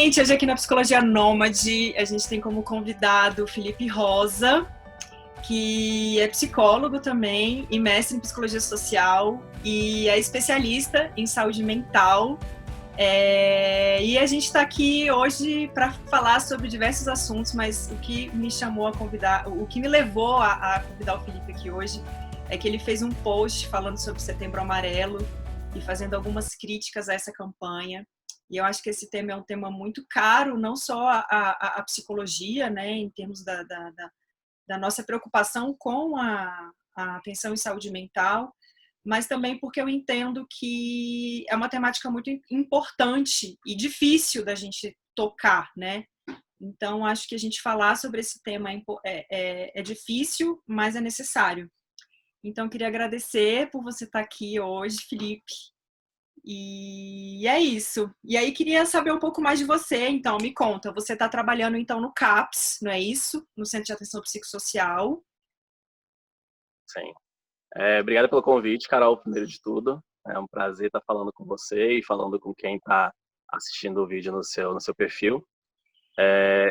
Gente, hoje aqui na Psicologia Nômade, a gente tem como convidado o Felipe Rosa, que é psicólogo também e mestre em psicologia social e é especialista em saúde mental. E a gente está aqui hoje para falar sobre diversos assuntos, mas o que me chamou a convidar, o que me levou a convidar o Felipe aqui hoje é que ele fez um post falando sobre Setembro Amarelo e fazendo algumas críticas a essa campanha. E eu acho que esse tema é um tema muito caro, não só a psicologia, né, em termos da nossa preocupação com a atenção em saúde mental, mas também porque eu entendo que é uma temática muito importante e difícil da gente tocar, né? Então, acho que a gente falar sobre esse tema é difícil, mas é necessário. Então, eu queria agradecer por você estar aqui hoje, Felipe. E é isso. E aí, queria saber um pouco mais de você. Então, me conta. Você está trabalhando, então, no CAPS, não é isso? No Centro de Atenção Psicossocial. Sim. Obrigado pelo convite, Carol, primeiro de tudo. É um prazer estar falando com você e falando com quem está assistindo o vídeo no seu perfil.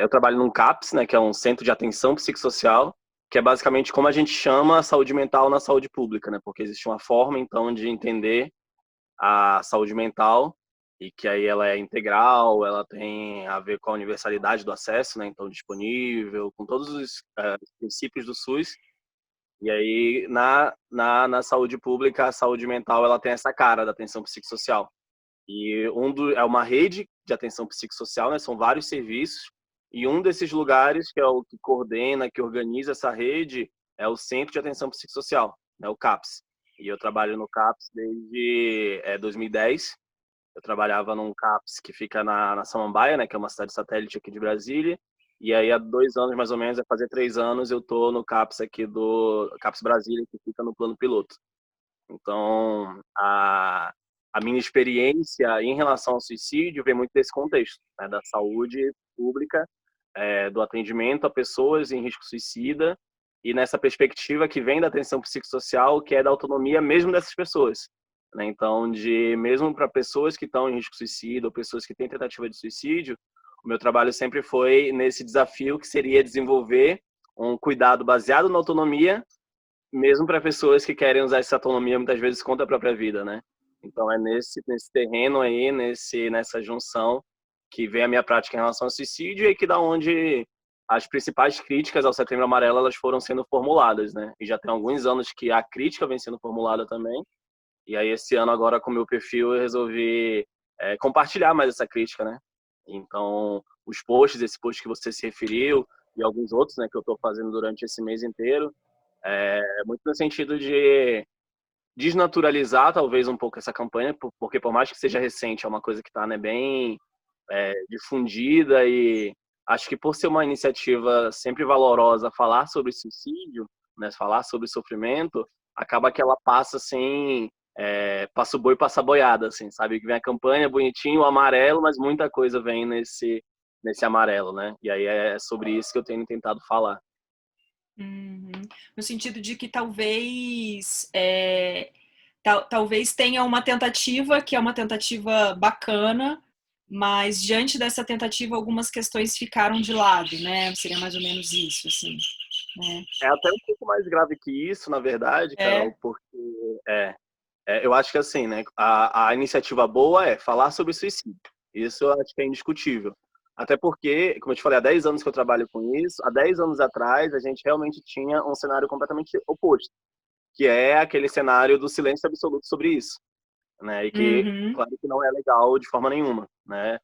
Eu trabalho num CAPS, né, que é um Centro de Atenção Psicossocial, que é basicamente como a gente chama a saúde mental na saúde pública, né, porque existe uma forma, então, de entender a saúde mental e que aí ela é integral, ela tem a ver com a universalidade do acesso, né, então disponível, com todos os princípios do SUS. E aí, na saúde pública, a saúde mental ela tem essa cara da atenção psicossocial. E é uma rede de atenção psicossocial, né? São vários serviços. E um desses lugares, que é o que coordena, que organiza essa rede, é o Centro de Atenção Psicossocial, né? O CAPS. E eu trabalho no CAPS desde 2010. Eu trabalhava num CAPS que fica na Samambaia, né? Que é uma cidade satélite aqui de Brasília. E aí, há 2 anos, mais ou menos, vai fazer 3 anos, eu tô no CAPS aqui do CAPS Brasília, que fica no plano piloto. Então, a minha experiência em relação ao suicídio vem muito desse contexto, né, da saúde pública, do atendimento a pessoas em risco suicida, e nessa perspectiva que vem da atenção psicossocial, que é da autonomia mesmo dessas pessoas. Né? Então, mesmo para pessoas que estão em risco suicida, ou pessoas que têm tentativa de suicídio, o meu trabalho sempre foi nesse desafio que seria desenvolver um cuidado baseado na autonomia, mesmo para pessoas que querem usar essa autonomia muitas vezes contra a própria vida, né? Então é nesse terreno aí, nessa junção que vem a minha prática em relação ao suicídio e que da onde as principais críticas ao Setembro Amarelo elas foram sendo formuladas, né? E já tem alguns anos que a crítica vem sendo formulada também. E aí esse ano agora com o meu perfil eu resolvi compartilhar mais essa crítica, né? Então esse post que você se referiu e alguns outros, né, que eu estou fazendo durante esse mês inteiro, muito no sentido de desnaturalizar talvez um pouco essa campanha, porque por mais que seja recente, é uma coisa que está, né, bem difundida, e acho que por ser uma iniciativa sempre valorosa falar sobre suicídio, né, falar sobre sofrimento, acaba que ela passa assim, passa o boi, passa a boiada, assim, sabe? Que vem a campanha bonitinho, o amarelo, mas muita coisa vem nesse amarelo, né? E aí é sobre isso que eu tenho tentado falar. Uhum. No sentido de que talvez tenha uma tentativa que é uma tentativa bacana, mas diante dessa tentativa algumas questões ficaram de lado, né? Seria mais ou menos isso, assim, né? É até um pouco mais grave que isso, na verdade, Carol, porque eu acho que assim, né, a iniciativa boa é falar sobre suicídio. Isso eu acho que é indiscutível. Até porque, como eu te falei, há 10 anos que eu trabalho com isso, há 10 anos atrás a gente realmente tinha um cenário completamente oposto, que é aquele cenário do silêncio absoluto sobre isso, né? E que, Uhum. claro que não é legal de forma nenhuma, né?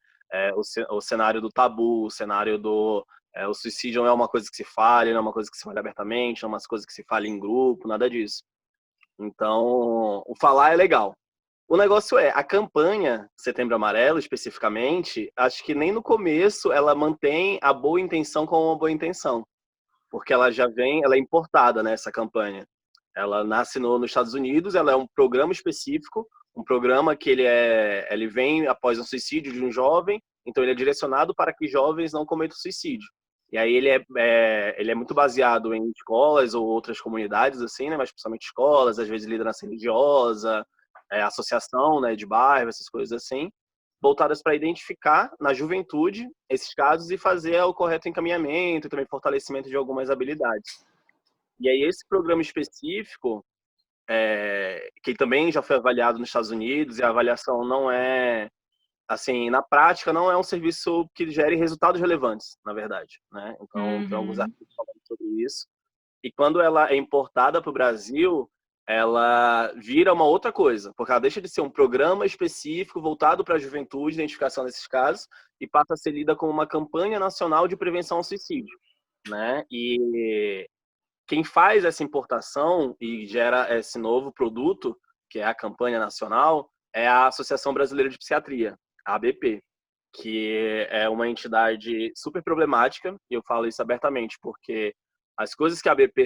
O cenário do tabu, o cenário o suicídio não é uma coisa que se fale, não é uma coisa que se fale abertamente, não é uma coisa que se fale em grupo, nada disso. Então, o falar é legal. O negócio a campanha Setembro Amarelo, especificamente, acho que nem no começo ela mantém a boa intenção como uma boa intenção, porque ela é importada, né, essa campanha. Ela nasce nos Estados Unidos, ela é um programa específico, um programa que ele vem após um suicídio de um jovem, então ele é direcionado para que jovens não cometam suicídio. E aí ele é muito baseado em escolas ou outras comunidades, assim, né, mas principalmente escolas, às vezes liderança religiosa, associação, né, de bairro, essas coisas assim. voltadas para identificar na juventude esses casos e fazer o correto encaminhamento e também fortalecimento de algumas habilidades. E aí esse programa específico, que também já foi avaliado nos Estados Unidos, e a avaliação não é, assim, na prática, não é um serviço que gere resultados relevantes, na verdade, né? Então, tem alguns artigos falando sobre isso. E quando ela é importada para o Brasil, ela vira uma outra coisa, porque ela deixa de ser um programa específico voltado para a juventude, identificação desses casos, e passa a ser lida como uma campanha nacional de prevenção ao suicídio, né? E quem faz essa importação e gera esse novo produto, que é a campanha nacional, é a Associação Brasileira de Psiquiatria, a ABP, que é uma entidade super problemática, e eu falo isso abertamente, porque as coisas que a ABP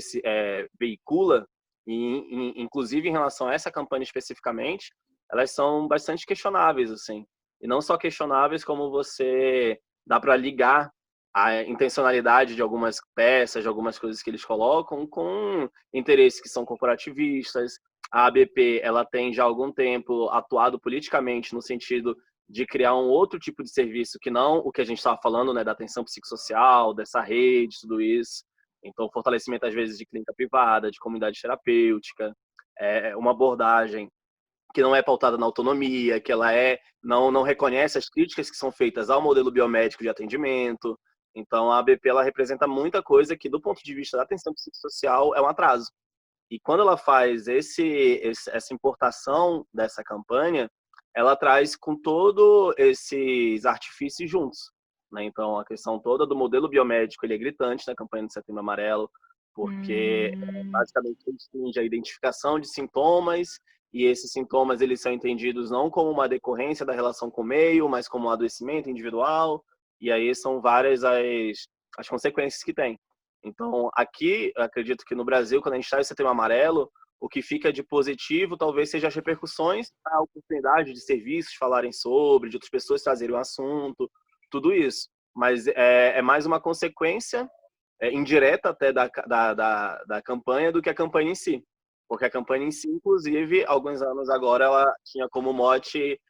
veicula, inclusive em relação a essa campanha especificamente, elas são bastante questionáveis, assim. E não só questionáveis, como você dá para ligar a intencionalidade de algumas peças, de algumas coisas que eles colocam, com interesses que são corporativistas. A ABP, ela tem já há algum tempo atuado politicamente no sentido de criar um outro tipo de serviço que não o que a gente estava falando, né, da atenção psicossocial, dessa rede, tudo isso. Então, fortalecimento, às vezes, de clínica privada, de comunidade terapêutica, uma abordagem que não é pautada na autonomia, que ela não reconhece as críticas que são feitas ao modelo biomédico de atendimento. Então, a ABP ela representa muita coisa que, do ponto de vista da atenção psicossocial, é um atraso. E quando ela faz essa importação dessa campanha, ela traz com todos esses artifícios juntos, né? Então, a questão toda do modelo biomédico, ele é gritante na campanha do Setembro Amarelo, porque basicamente restringe a identificação de sintomas, e esses sintomas eles são entendidos não como uma decorrência da relação com o meio, mas como um adoecimento individual, e aí são várias as consequências que tem. Então, aqui, acredito que no Brasil, quando a gente está em Setembro Amarelo, o que fica de positivo talvez seja as repercussões, a oportunidade de serviços falarem sobre, de outras pessoas trazerem o assunto, tudo isso. Mas é mais uma consequência indireta até da campanha do que a campanha em si. Porque a campanha em si, inclusive, alguns anos agora, ela tinha como mote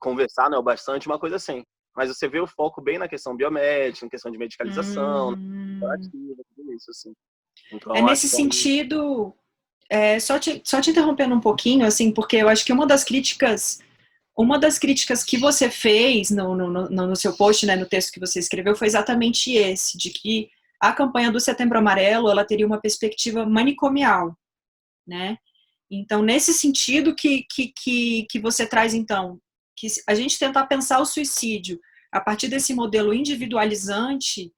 conversar, né, bastante, uma coisa assim. Mas você vê o foco bem na questão biomédica, na questão de medicalização, tudo isso, assim. Então, eu acho Nesse que sentido, só te interrompendo um pouquinho, assim, porque eu acho que uma das críticas que você fez no seu post, né, no texto que você escreveu, foi exatamente esse, de que a campanha do Setembro Amarelo, ela teria uma perspectiva manicomial, né? Então, nesse sentido que você traz, então, que a gente tentar pensar o suicídio a partir desse modelo individualizante,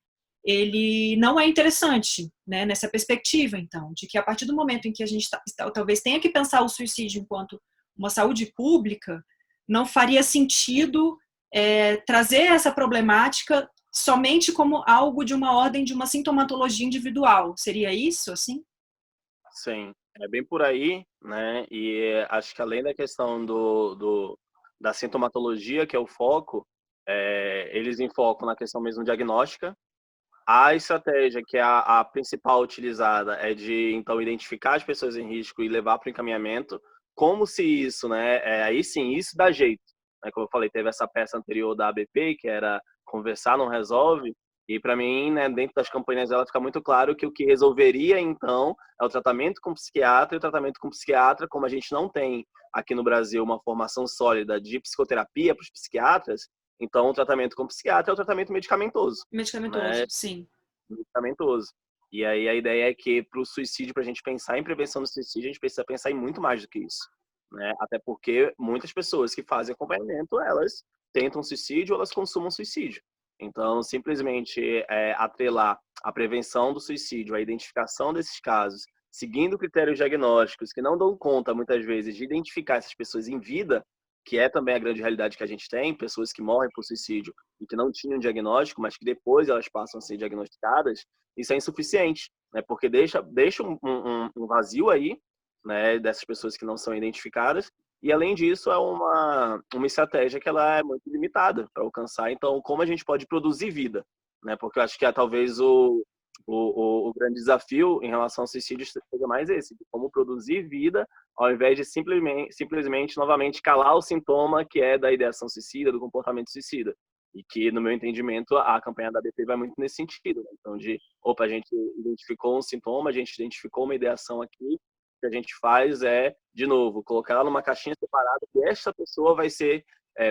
ele não é interessante, né, nessa perspectiva, então, de que a partir do momento em que a gente talvez tenha que pensar o suicídio enquanto uma saúde pública, não faria sentido trazer essa problemática somente como algo de uma ordem de uma sintomatologia individual. Seria isso, assim? sim, é bem por aí, né? E acho que além da questão da sintomatologia, que é o foco, eles enfocam na questão mesmo diagnóstica. A estratégia que é a principal utilizada é de, então, identificar as pessoas em risco e levar para o encaminhamento, como se isso, né, aí sim, isso dá jeito. Né? Como eu falei, teve essa peça anterior da ABP, que era conversar não resolve, e para mim, né, dentro das campanhas dela fica muito claro que o que resolveria, então, é o tratamento com psiquiatra, e o tratamento com psiquiatra, como a gente não tem aqui no Brasil uma formação sólida de psicoterapia para os psiquiatras, então o tratamento com psiquiatra é o tratamento medicamentoso. Medicamentoso, Né? sim. Medicamentoso. E aí a ideia é que para o suicídio, para a gente pensar em prevenção do suicídio, a gente precisa pensar em muito mais do que isso. Né? Até porque muitas pessoas que fazem acompanhamento, elas tentam suicídio ou elas consumam suicídio. Então, simplesmente atrelar a prevenção do suicídio, a identificação desses casos, seguindo critérios diagnósticos que não dão conta, muitas vezes, de identificar essas pessoas em vida, que é também a grande realidade que a gente tem, pessoas que morrem por suicídio e que não tinham diagnóstico, mas que depois elas passam a ser diagnosticadas, isso é insuficiente, né? Porque deixa um vazio aí, né, dessas pessoas que não são identificadas, e além disso é uma estratégia que ela é muito limitada para alcançar. Então, como a gente pode produzir vida, né? Porque eu acho que talvez O grande desafio em relação ao suicídio seja mais esse, de como produzir vida, ao invés de simplesmente novamente calar o sintoma que é da ideação suicida, do comportamento suicida. E que, no meu entendimento, a campanha da BP vai muito nesse sentido, né? Então, a gente identificou um sintoma, a gente identificou uma ideação aqui, o que a gente faz é, de novo, colocar ela numa caixinha separada, que essa pessoa vai ser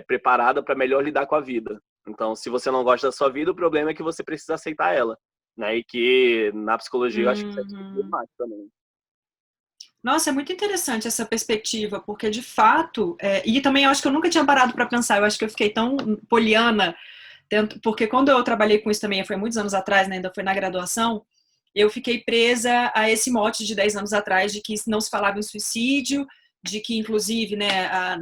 preparada para melhor lidar com a vida. Então, se você não gosta da sua vida, o problema é que você precisa aceitar ela, né? E que na psicologia eu acho que isso é discutido mais também. Nossa, é muito interessante essa perspectiva, porque de fato, e também eu acho que eu nunca tinha parado para pensar, eu acho que eu fiquei tão poliana, porque quando eu trabalhei com isso também, foi muitos anos atrás, né, ainda foi na graduação, eu fiquei presa a esse mote de 10 anos atrás, de que não se falava em suicídio, de que, inclusive, né, a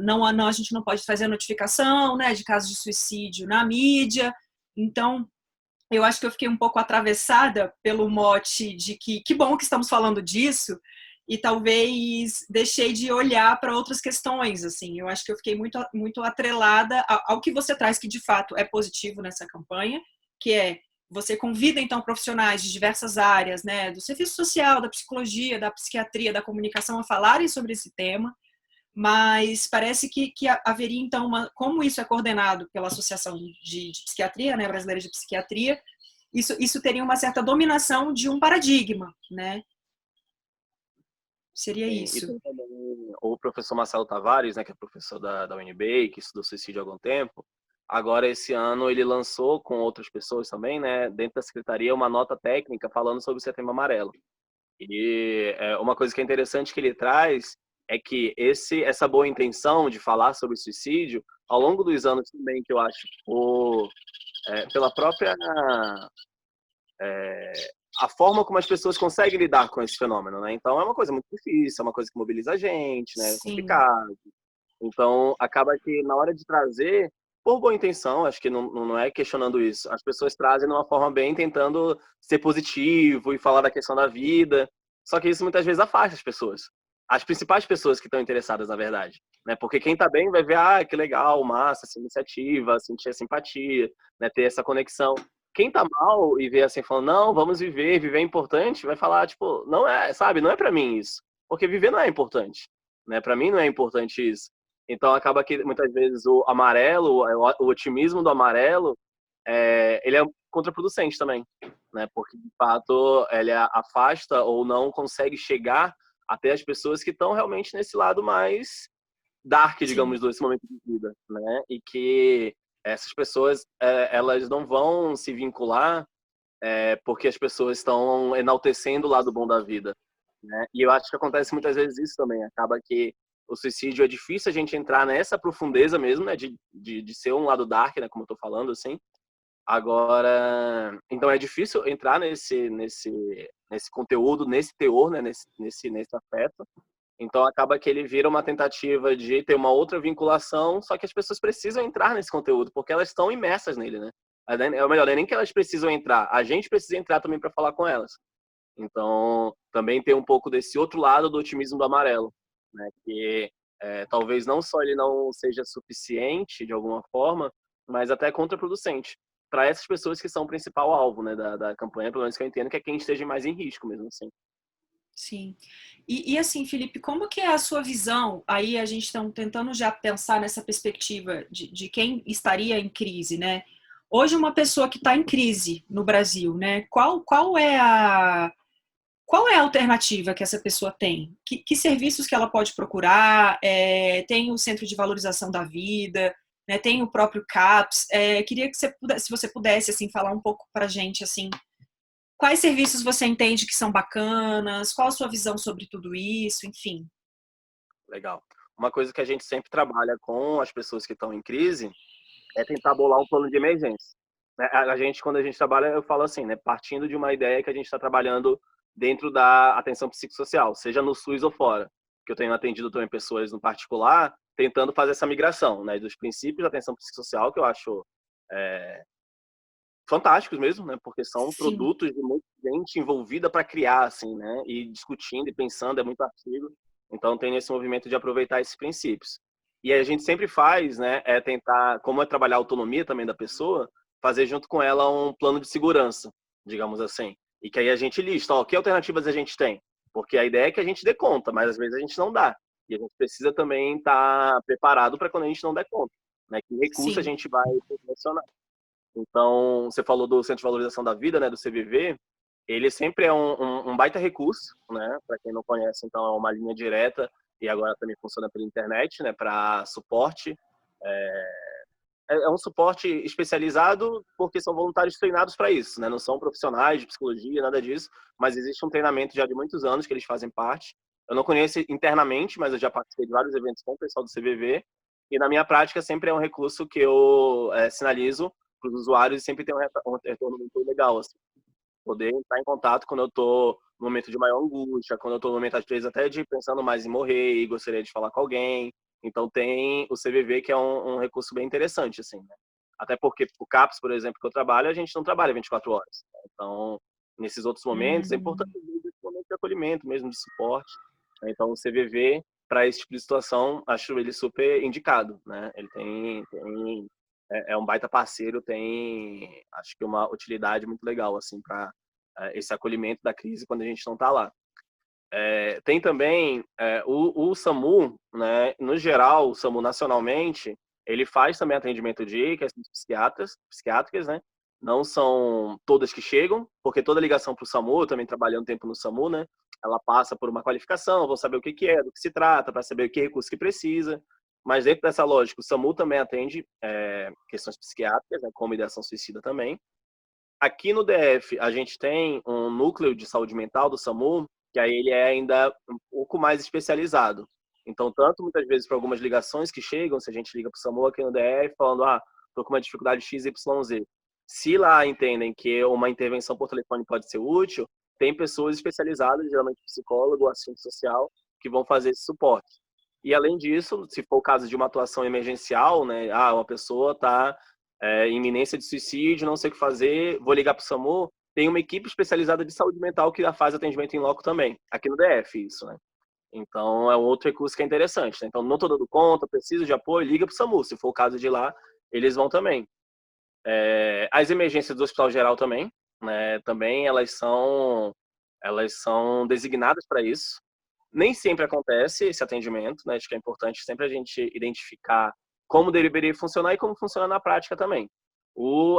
gente não pode fazer a notificação, né, de casos de suicídio na mídia. Então, eu acho que eu fiquei um pouco atravessada pelo mote de que bom que estamos falando disso, e talvez deixei de olhar para outras questões, assim. Eu acho que eu fiquei muito atrelada ao que você traz, que de fato é positivo nessa campanha, que é você convida, então, profissionais de diversas áreas, né, do serviço social, da psicologia, da psiquiatria, da comunicação, a falarem sobre esse tema, mas parece que haveria, então, como isso é coordenado pela Associação de Psiquiatria, né, Brasileira de Psiquiatria, isso teria uma certa dominação de um paradigma, né? Seria Sim, e isso. tem também o professor Marcelo Tavares, né, que é professor da UNB, que estudou suicídio há algum tempo. Agora, esse ano, ele lançou com outras pessoas também, né, dentro da secretaria, uma nota técnica falando sobre o Setembro Amarelo. E uma coisa que é interessante que ele traz é que essa boa intenção de falar sobre suicídio, ao longo dos anos também, que eu acho, pela própria a forma como as pessoas conseguem lidar com esse fenômeno, né? Então é uma coisa muito difícil, é uma coisa que mobiliza a gente, né? É Sim. complicado. Então acaba que na hora de trazer, por boa intenção, acho que não é questionando isso, as pessoas trazem de uma forma bem tentando ser positivo e falar da questão da vida, só que isso muitas vezes afasta as pessoas. As principais pessoas que estão interessadas, na verdade, né? Porque quem tá bem vai ver, que legal, massa, essa iniciativa, sentir a simpatia, né? Ter essa conexão. Quem tá mal e vê assim, falando, não, vamos viver é importante, vai falar, tipo, não é, sabe, não é pra mim isso. Porque viver não é importante, né? Pra mim não é importante isso. Então acaba que muitas vezes o amarelo, o otimismo do amarelo, ele é contraproducente também, né? Porque de fato ele afasta ou não consegue chegar até as pessoas que estão realmente nesse lado mais dark, Sim. digamos, desse momento de vida, né? E que essas pessoas elas não vão se vincular porque as pessoas estão enaltecendo o lado bom da vida, né? E eu acho que acontece muitas vezes isso também. Acaba que o suicídio é difícil a gente entrar nessa profundeza mesmo, né? De ser um lado dark, né? Como eu tô falando, assim. Agora, então é difícil entrar nesse conteúdo, nesse teor, né? Nesse afeto. Então acaba que ele vira uma tentativa de ter uma outra vinculação, só que as pessoas precisam entrar nesse conteúdo, porque elas estão imersas nele, né? É o melhor, nem que elas precisam entrar, a gente precisa entrar também para falar com elas. Então, também tem um pouco desse outro lado do otimismo do amarelo, né? Que talvez não só ele não seja suficiente de alguma forma, mas até contraproducente para essas pessoas que são o principal alvo, né, da campanha, pelo menos que eu entendo, que é quem esteja mais em risco mesmo, assim. Sim. E assim, Felipe, como que é a sua visão? Aí a gente está tentando já pensar nessa perspectiva de quem estaria em crise, né? Hoje uma pessoa que está em crise no Brasil, né? Qual é a alternativa que essa pessoa tem? Que serviços que ela pode procurar? Tem o Centro de Valorização da Vida, né? Tem o próprio CAPS. Queria que se você pudesse assim falar um pouco para a gente assim. Quais serviços você entende que são bacanas? Qual a sua visão sobre tudo isso? Enfim. Legal. Uma coisa que a gente sempre trabalha com as pessoas que estão em crise é tentar bolar um plano de emergência, né? Quando a gente trabalha, eu falo assim, né? Partindo de uma ideia que a gente está trabalhando dentro da atenção psicossocial, seja no SUS ou fora, que eu tenho atendido também pessoas no particular, tentando fazer essa migração, né? Dos princípios da atenção psicossocial, que eu acho fantásticos mesmo, né? Porque são Sim, produtos de muita gente envolvida para criar, assim, né? E discutindo e pensando, é muito artigo. Então tem esse movimento de aproveitar esses princípios. E a gente sempre faz, né? É tentar, como é trabalhar a autonomia também da pessoa, fazer junto com ela um plano de segurança, digamos assim. E que aí a gente lista, ó, que alternativas a gente tem? Porque a ideia é que a gente dê conta, mas às vezes a gente não dá. E a gente precisa também estar preparado para quando a gente não der conta, né? Que recurso a Sim. gente vai proporcionar. Então, você falou do Centro de Valorização da Vida, né, do CVV, ele sempre é um baita recurso, né? Para quem não conhece, então é uma linha direta e agora também funciona pela internet, né, para suporte. É um suporte especializado porque são voluntários treinados para isso, né? Não são profissionais de psicologia, nada disso, mas existe um treinamento já de muitos anos que eles fazem parte. Eu não conheço internamente, mas eu já participei de vários eventos com o pessoal do CVV e na minha prática sempre é um recurso que eu sinalizo para os usuários e sempre tem um retorno muito legal, assim. Poder entrar em contato quando eu estou no momento de maior angústia, quando eu estou no momento, às vezes, até de pensando mais em morrer e gostaria de falar com alguém. Então, tem o CVV, que é um recurso bem interessante, assim, né? Até porque o CAPS, por exemplo, que eu trabalho, a gente não trabalha 24 horas. Né? Então, nesses outros momentos, é importante Hum. esse momento de acolhimento mesmo, de suporte. Né? Então, o CVV, para esse tipo de situação, acho ele super indicado, né? Ele é um baita parceiro, tem, acho que uma utilidade muito legal, assim, para esse acolhimento da crise quando a gente não está lá. Tem também o SAMU, né? No geral, o SAMU nacionalmente, ele faz também atendimento de questões psiquiátricas, né? Não são todas que chegam, porque toda ligação para o SAMU, eu também trabalhei um tempo no SAMU, né? Ela passa por uma qualificação, vou saber o que é, do que se trata, para saber o que recurso que precisa. Mas dentro dessa lógica, o SAMU também atende questões psiquiátricas, né? Como ideação suicida também. Aqui no DF, a gente tem um núcleo de saúde mental do SAMU, que aí ele é ainda um pouco mais especializado. Então, tanto muitas vezes para algumas ligações que chegam, se a gente liga para o SAMU aqui no DF, falando, tô com uma dificuldade XYZ. Se lá entendem que uma intervenção por telefone pode ser útil, tem pessoas especializadas, geralmente psicólogo, assistente social, que vão fazer esse suporte. E além disso, se for o caso de uma atuação emergencial, né, uma pessoa está iminência de suicídio, não sei o que fazer, vou ligar para o SAMU, tem uma equipe especializada de saúde mental que faz atendimento em loco também, aqui no DF, isso, né? Então, é um outro recurso que é interessante, né? Então, não estou dando conta, preciso de apoio, liga para o SAMU, se for o caso de ir lá, eles vão também. As emergências do Hospital Geral também, né? Também elas são designadas para isso. Nem sempre acontece esse atendimento, né? Acho que é importante sempre a gente identificar como deveria funcionar e como funciona na prática também.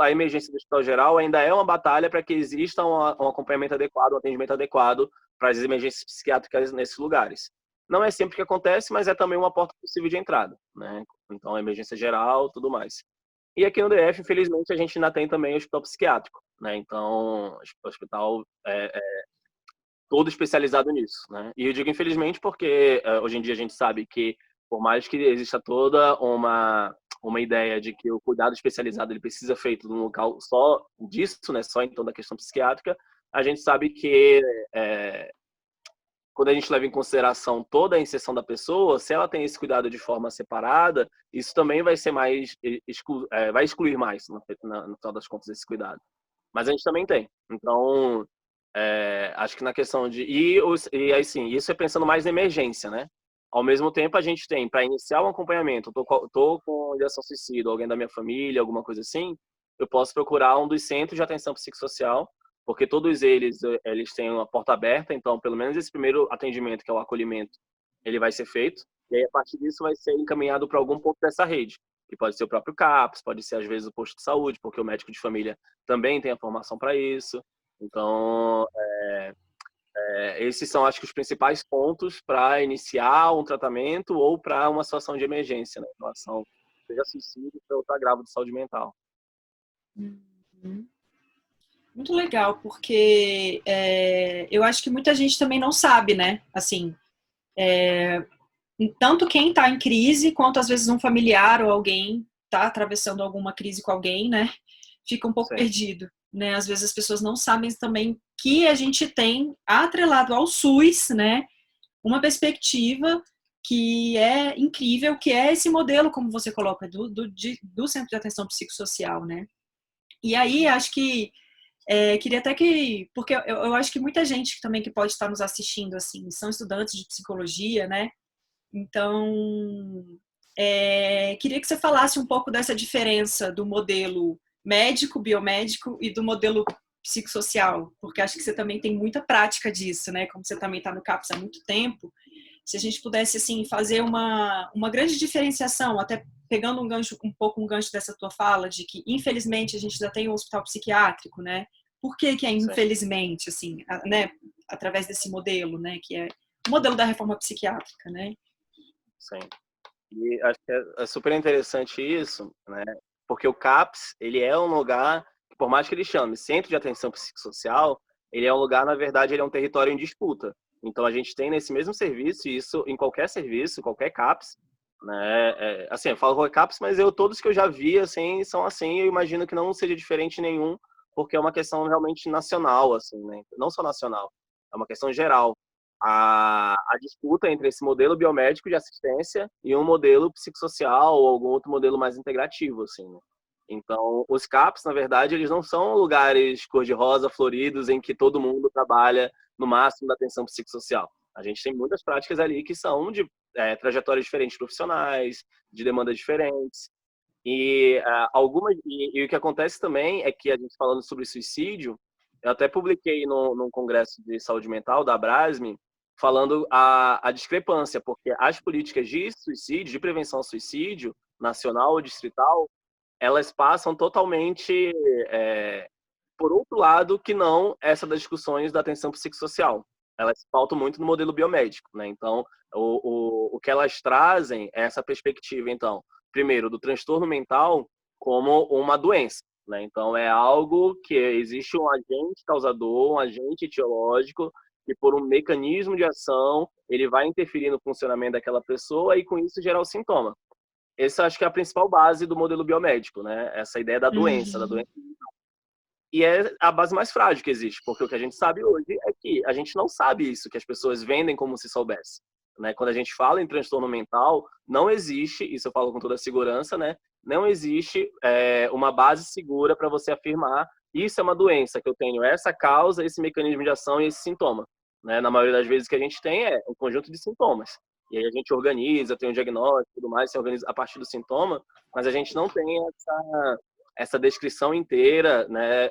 A emergência do Hospital Geral ainda é uma batalha para que exista um acompanhamento adequado, um atendimento adequado para as emergências psiquiátricas nesses lugares. Não é sempre que acontece, mas é também uma porta possível de entrada, né? Então, a emergência geral, tudo mais. E aqui no DF, infelizmente, a gente ainda tem também o hospital psiquiátrico, né? Então, o hospital todo especializado nisso, né? E eu digo infelizmente porque hoje em dia a gente sabe que por mais que exista toda uma ideia de que o cuidado especializado ele precisa ser feito num local só disso, né? Só então da questão psiquiátrica, a gente sabe que quando a gente leva em consideração toda a inserção da pessoa, se ela tem esse cuidado de forma separada, isso também vai ser mais vai excluir mais no final das contas esse cuidado. Mas a gente também tem. Então, acho que na questão de. E assim, isso é pensando mais na emergência, né? Ao mesmo tempo, a gente tem, para iniciar um acompanhamento, tô com ideação suicida, alguém da minha família, alguma coisa assim, eu posso procurar um dos centros de atenção psicossocial, porque todos eles têm uma porta aberta, então, pelo menos esse primeiro atendimento, que é o acolhimento, ele vai ser feito, e aí, a partir disso, vai ser encaminhado para algum ponto dessa rede, que pode ser o próprio CAPS, pode ser, às vezes, o posto de saúde, porque o médico de família também tem a formação para isso. Então, esses são, acho que, os principais pontos para iniciar um tratamento ou para uma situação de emergência, né, em relação, seja suicídio ou outro agravo de saúde mental. Uhum. Muito legal, porque eu acho que muita gente também não sabe, né? Assim, tanto quem está em crise, quanto às vezes um familiar ou alguém está atravessando alguma crise com alguém, né? Fica um pouco Sim. perdido, né? Às vezes as pessoas não sabem também que a gente tem atrelado ao SUS, né? Uma perspectiva que é incrível, que é esse modelo, como você coloca, do Centro de Atenção Psicossocial, né? E aí, acho que queria até que, porque eu acho que muita gente também que pode estar nos assistindo, assim, são estudantes de psicologia, né? Então, queria que você falasse um pouco dessa diferença do modelo médico, biomédico e do modelo psicossocial, porque acho que você também tem muita prática disso, né? Como você também está no CAPS há muito tempo, se a gente pudesse assim fazer uma grande diferenciação, até pegando um gancho dessa tua fala de que infelizmente a gente já tem um hospital psiquiátrico, né? Por que é Sim. infelizmente assim, né? Através desse modelo, né? Que é o modelo da reforma psiquiátrica, né? Sim. E acho que é super interessante isso, né? Porque o CAPS, ele é um lugar, por mais que ele chame Centro de Atenção Psicossocial, ele é um lugar, na verdade, ele é um território em disputa. Então, a gente tem nesse mesmo serviço, e isso em qualquer serviço, qualquer CAPS, né? Assim, eu falo CAPS, mas todos que eu já vi, assim, são assim, eu imagino que não seja diferente nenhum, porque é uma questão realmente nacional, assim, né? Não só nacional, é uma questão geral. A disputa entre esse modelo biomédico de assistência e um modelo psicossocial ou algum outro modelo mais integrativo, assim, né? Então, os CAPs, na verdade, eles não são lugares cor-de-rosa, floridos, em que todo mundo trabalha no máximo da atenção psicossocial. A gente tem muitas práticas ali que são de trajetórias diferentes profissionais, de demandas diferentes. E o que acontece também é que a gente falando sobre suicídio, eu até publiquei num congresso de saúde mental da Abrasme, falando a discrepância, porque as políticas de suicídio, de prevenção ao suicídio, nacional ou distrital, elas passam totalmente por outro lado que não essa das discussões da atenção psicossocial. Elas pautam muito no modelo biomédico, né? Então, o que elas trazem é essa perspectiva, então, primeiro, do transtorno mental como uma doença, né? Então, é algo que existe um agente causador, um agente etiológico, que por um mecanismo de ação, ele vai interferir no funcionamento daquela pessoa e, com isso, gerar o sintoma. Essa acho que é a principal base do modelo biomédico, né? Essa ideia da doença, da doença. E é a base mais frágil que existe, porque o que a gente sabe hoje é que a gente não sabe isso, que as pessoas vendem como se soubesse, né? Quando a gente fala em transtorno mental, não existe, isso eu falo com toda a segurança, né? Não existe uma base segura para você afirmar isso é uma doença, que eu tenho essa causa, esse mecanismo de ação e esse sintoma, né? Na maioria das vezes que a gente tem é um conjunto de sintomas. E aí a gente organiza, tem um diagnóstico e tudo mais, se organiza a partir do sintoma, mas a gente não tem essa descrição inteira, né,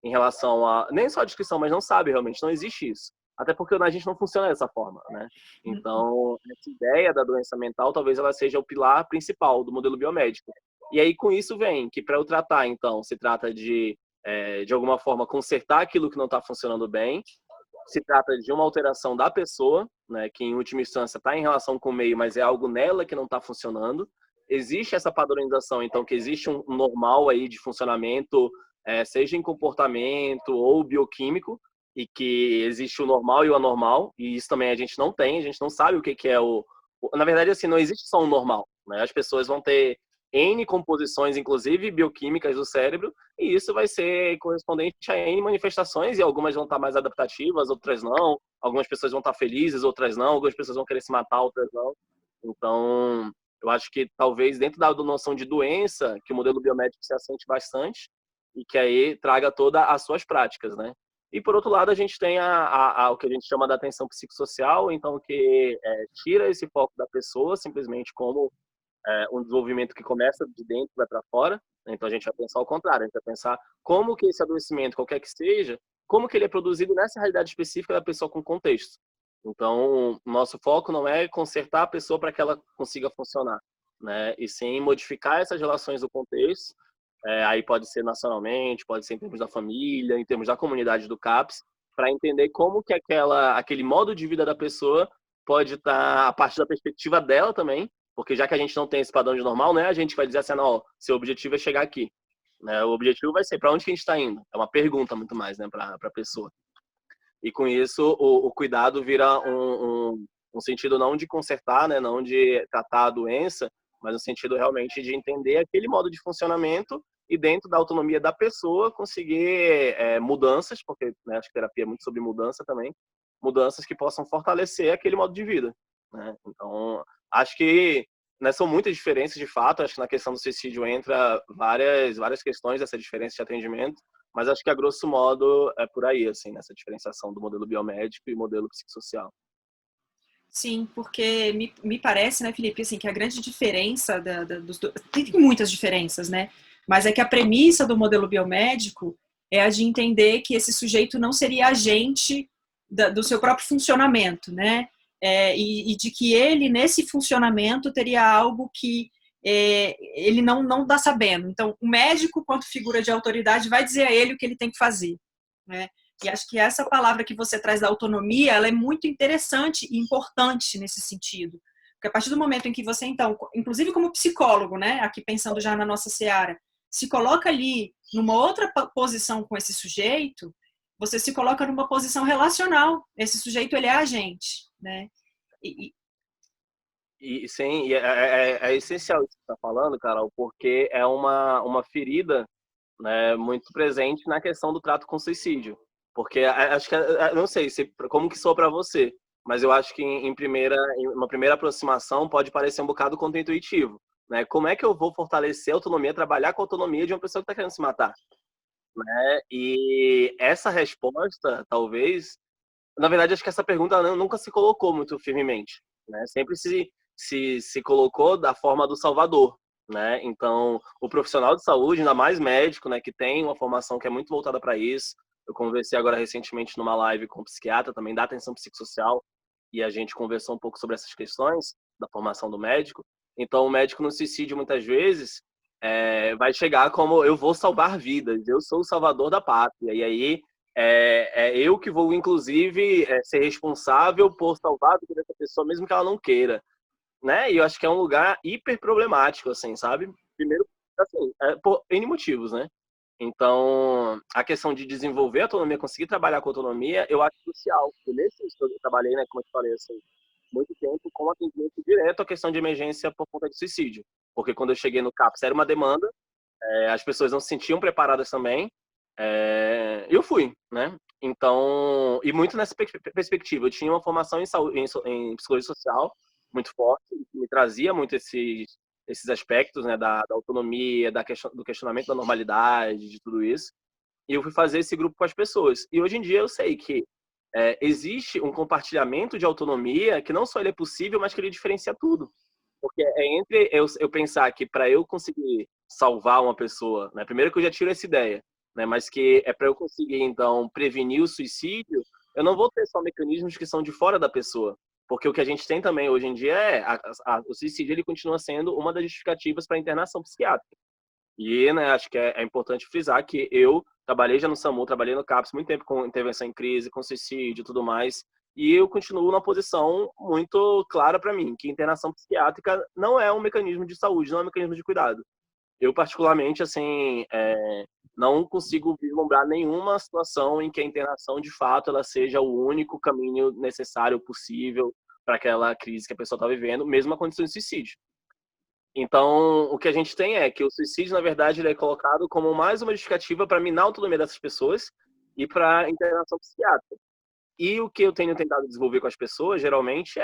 em relação a... Nem só a descrição, mas não sabe realmente, não existe isso. Até porque a gente não funciona dessa forma, né? Então, essa ideia da doença mental, talvez ela seja o pilar principal do modelo biomédico. E aí, com isso vem que para eu tratar, então, se trata de alguma forma, consertar aquilo que não está funcionando bem, se trata de uma alteração da pessoa, né, que em última instância está em relação com o meio, mas é algo nela que não está funcionando. Existe essa padronização, então, que existe um normal aí de funcionamento, seja em comportamento ou bioquímico, e que existe o normal e o anormal, e isso também a gente não sabe o que é Na verdade, assim, não existe só um normal, né? As pessoas vão ter N composições, inclusive bioquímicas do cérebro, e isso vai ser correspondente a N manifestações, e algumas vão estar mais adaptativas, outras não. Algumas pessoas vão estar felizes, outras não. Algumas pessoas vão querer se matar, outras não. Então, eu acho que talvez dentro da noção de doença, que o modelo biomédico se assente bastante, e que aí traga todas as suas práticas, né? E, por outro lado, a gente tem o que a gente chama da atenção psicossocial, então, que tira esse foco da pessoa, simplesmente como um desenvolvimento que começa de dentro e vai para fora. Então, a gente vai pensar ao contrário, a gente vai pensar como que esse adoecimento, qualquer que seja, como que ele é produzido nessa realidade específica da pessoa com contexto. Então, o nosso foco não é consertar a pessoa para que ela consiga funcionar, né? E sim modificar essas relações do contexto. Aí pode ser nacionalmente, pode ser em termos da família, em termos da comunidade do CAPS, para entender como que aquele modo de vida da pessoa pode estar a partir da perspectiva dela também, porque já que a gente não tem esse padrão de normal, né, a gente vai dizer assim, não, seu objetivo é chegar aqui, né? O objetivo vai ser para onde que a gente está indo. É uma pergunta muito mais, né, para a pessoa. E com isso o cuidado vira um sentido não de consertar, né, não de tratar a doença, mas no sentido realmente de entender aquele modo de funcionamento e dentro da autonomia da pessoa conseguir mudanças, porque né, acho que terapia é muito sobre mudança também, mudanças que possam fortalecer aquele modo de vida, né? Então, acho que são muitas diferenças de fato, acho que na questão do suicídio entra várias questões dessa diferença de atendimento, mas acho que a grosso modo é por aí, assim, nessa diferenciação do modelo biomédico e modelo psicossocial. Sim, porque me parece, né, Felipe, assim, que a grande diferença dos dois, tem muitas diferenças, né? Mas é que a premissa do modelo biomédico é a de entender que esse sujeito não seria agente do seu próprio funcionamento, né? E de que ele, nesse funcionamento, teria algo que ele não está sabendo. Então, o médico, quanto figura de autoridade, vai dizer a ele o que ele tem que fazer, né? E acho que essa palavra que você traz da autonomia, ela é muito interessante e importante nesse sentido. Porque a partir do momento em que você, então, inclusive como psicólogo, né, aqui pensando já na nossa seara, se coloca ali numa outra posição com esse sujeito, você se coloca numa posição relacional. Esse sujeito, ele é agente, né? Sim, é essencial isso que você está falando, Carol, porque é uma ferida, né, muito presente na questão do trato com suicídio. Porque acho que, não sei como que soa para você, mas eu acho que em uma primeira aproximação pode parecer um bocado contra-intuitivo, né? Como é que eu vou fortalecer a autonomia, trabalhar com a autonomia de uma pessoa que está querendo se matar, né? E essa resposta, talvez, na verdade, acho que essa pergunta nunca se colocou muito firmemente, né? Sempre se colocou da forma do salvador, né? Então, o profissional de saúde, ainda mais médico, né, que tem uma formação que é muito voltada para isso. Eu conversei agora recentemente numa live com um psiquiatra, também da atenção psicossocial, e a gente conversou um pouco sobre essas questões da formação do médico. Então, o médico no suicídio, muitas vezes, vai chegar como: eu vou salvar vidas, eu sou o salvador da pátria, e aí eu que vou, inclusive, ser responsável por salvar a vida dessa pessoa, mesmo que ela não queira, né? E eu acho que é um lugar hiper problemático, assim, sabe? Primeiro, assim, por N motivos, né? Então, a questão de desenvolver a autonomia, conseguir trabalhar com autonomia, eu acho crucial. Eu trabalhei, né, como eu te falei, assim, muito tempo com atendimento direto à questão de emergência por conta de suicídio. Porque quando eu cheguei no CAPS era uma demanda, as pessoas não se sentiam preparadas também, eu fui, né? Então, e muito nessa perspectiva, eu tinha uma formação em psicologia social muito forte, que me trazia muito esses aspectos, né, da autonomia, do questionamento da normalidade, de tudo isso. E eu fui fazer esse grupo com as pessoas. E hoje em dia eu sei que existe um compartilhamento de autonomia que não só ele é possível, mas que ele diferencia tudo. Porque entre eu pensar que para eu conseguir salvar uma pessoa, né, primeiro que eu já tiro essa ideia, né, mas que para eu conseguir, então, prevenir o suicídio, eu não vou ter só mecanismos que são de fora da pessoa. Porque o que a gente tem também hoje em dia o suicídio, ele continua sendo uma das justificativas para a internação psiquiátrica. E, né, acho que é importante frisar que eu trabalhei já no SAMU, trabalhei no CAPS muito tempo com intervenção em crise, com suicídio e tudo mais, e eu continuo numa posição muito clara para mim, que internação psiquiátrica não é um mecanismo de saúde, não é um mecanismo de cuidado. Eu, particularmente, assim, não consigo vislumbrar nenhuma situação em que a internação, de fato, ela seja o único caminho necessário, possível, para aquela crise que a pessoa está vivendo, mesmo a condição de suicídio. Então, o que a gente tem é que o suicídio, na verdade, ele é colocado como mais uma justificativa para minar a autonomia dessas pessoas e para a internação psiquiátrica. E o que eu tenho tentado desenvolver com as pessoas, geralmente,